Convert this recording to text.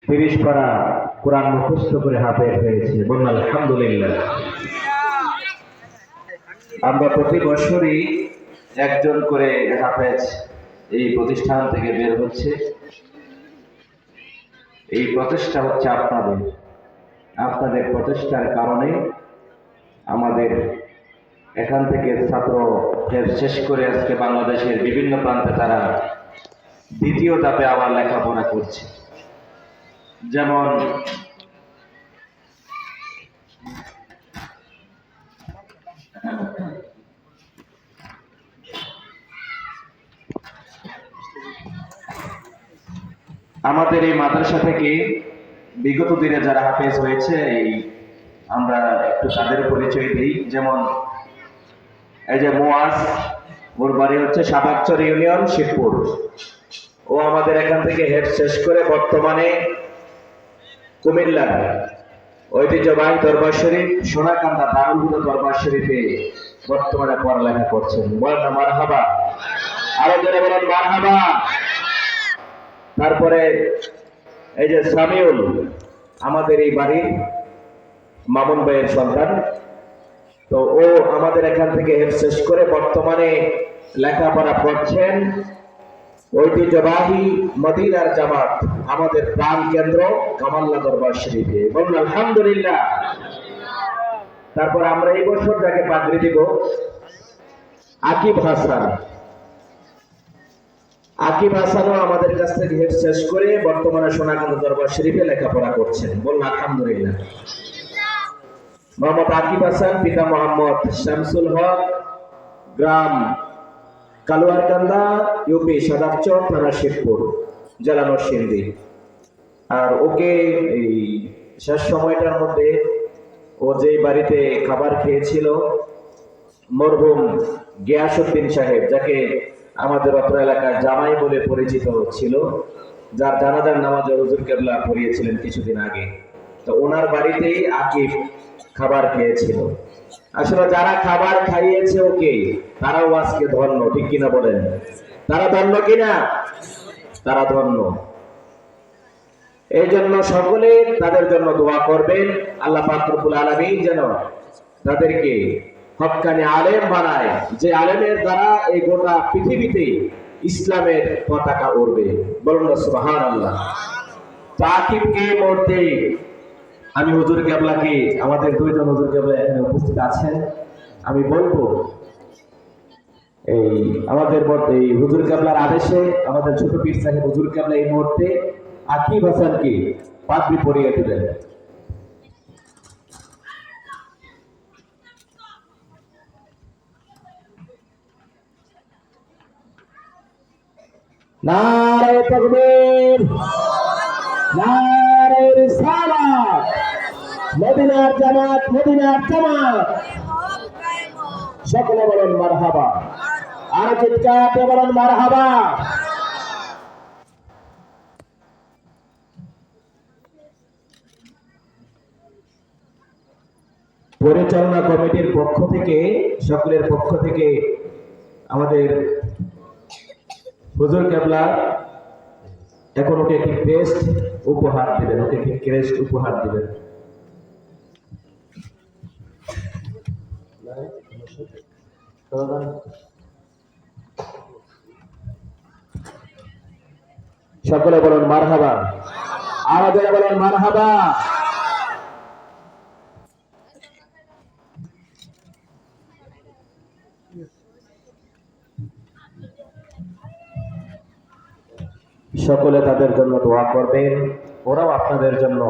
30 পারা কোরআন মুখস্থ করে হাফেজ হয়েছে। বলুন আলহামদুলিল্লাহ। আমরা প্রতি বছরই একজন করে হাফেজ এই প্রতিষ্ঠান থেকে বের হচ্ছে। এই প্রচেষ্টা হচ্ছে আপনাদের প্রচেষ্টার কারণে আমাদের এখান থেকে ছাত্র শেষ করে আজকে বাংলাদেশের বিভিন্ন প্রান্তে তারা দ্বিতীয় ধাপে আবার লেখাপড়া করছে। যেমন আমাদের এই মাদ্রাসা থেকে বিগত দিনে যারা হাফেজ হয়েছে আমরা একটু তাদের পরিচয় দিই। যেমন এই যে মুয়াজ, ওর বাড়ি হচ্ছে সাবাকচর ইউনিয়ন, শিবপুর। ও আমাদের এখান থেকে হেড শেষ করে বর্তমানে কুমিল্লার ঐতিহ্যবাহী দরবার শরীফ সোনাকান্দা দারুল হুদা দরবার শরীফে বর্তমানে পড়ালেখা করছেন। বলেন না মারহাবা, আরো জোরে বলেন মারহাবা। তারপরে এই যে সামিউল, আমাদের এই বাড়ির মামুন ভাইয়ের সন্তান। তো ও আমাদের এখান থেকে হেড শেষ করে বর্তমানে লেখাপড়া করছেন ঐতিহ্যবাহী মদিনার জামাত আমাদের প্রাণ কেন্দ্র কামাল্লা দরবার শরীফে। বলুন আলহামদুলিল্লাহ। তারপর আমরা এই বছর যাকে পাগড়ি দিব, আকিব হাসানও আমাদের কাছ থেকে হেড শেষ করে বর্তমানে সোনাকান্দা দরবার শরীফে লেখাপড়া করছেন। বলুন আলহামদুলিল্লাহ। মোহাম্মদ আকিব হাসান, পিতা মোহাম্মদ শামসুল হক, গ্রাম কালুয়ারকান্দা, ইউপি সাদাকচর, থানা শিবপুর, জেলা নরসিংদী। আর ওকে এই শেষ সময়টার মধ্যে ও যে বাড়িতে খাবার খেয়েছিল মরহুম গিয়াসউদ্দিন সাহেব, যাকে আমাদের অত্র এলাকার জামাই বলে পরিচিত ছিল, যার জানাজার নামাজে হুজুর কেবলা পড়িয়েছিলেন কিছুদিন আগে, তো ওনার বাড়িতেই আকিব খাবার খেয়েছিল। আসলে যারা খাবার খাইয়েছে ওকে, তারাও আজকে ধন্য, ঠিক কিনা বলেন? তারা ধন্য কিনা? তারা ধন্য। এই জন্য সকলে তাদের জন্য দোয়া করবেন, আল্লাহ পাক রব্বুল আলামিন যেন তাদেরকে হক্কানি আলেম বানায়, যে আলেমের দ্বারা এই গোটা পৃথিবীতে ইসলামের পতাকা উড়বে। বলুন সুবহানাল্লাহ। আকিবকে মরতে আমি হুজুর কেবলাকে, আমাদের দুইজন হুজুর কেবলা এখানে উপস্থিত আছেন, আমি বলবো এই আমাদের এই হুজুর কেবলার আদেশে আমাদের ছোট পীর সাহেব হুজুর কেবলা এই মুহূর্তে আকিব হাসানকে পাগড়ি পরিয়ে দিলেন। নারে তাকবীর, নারে রিসালাত, মদিনার জামাত, মদিনার জামাত। সকলে বলেন মারহাবা, আর চিৎকার দিয়ে বলেন মারহাবা। পরিচালনা কমিটির পক্ষ থেকে, সকলের পক্ষ থেকে আমাদের হুজুর কেবলা এখন ওকে একটি ক্রেস্ট উপহার দিবেন, ওকে একটি ক্রেস্ট উপহার দিবেন। সকলে বলেন মারহাবা, আরো যারা বলেন মারহাবা। সকলে তাদের জন্য দোয়া করবেন, ওরাও আপনাদের জন্য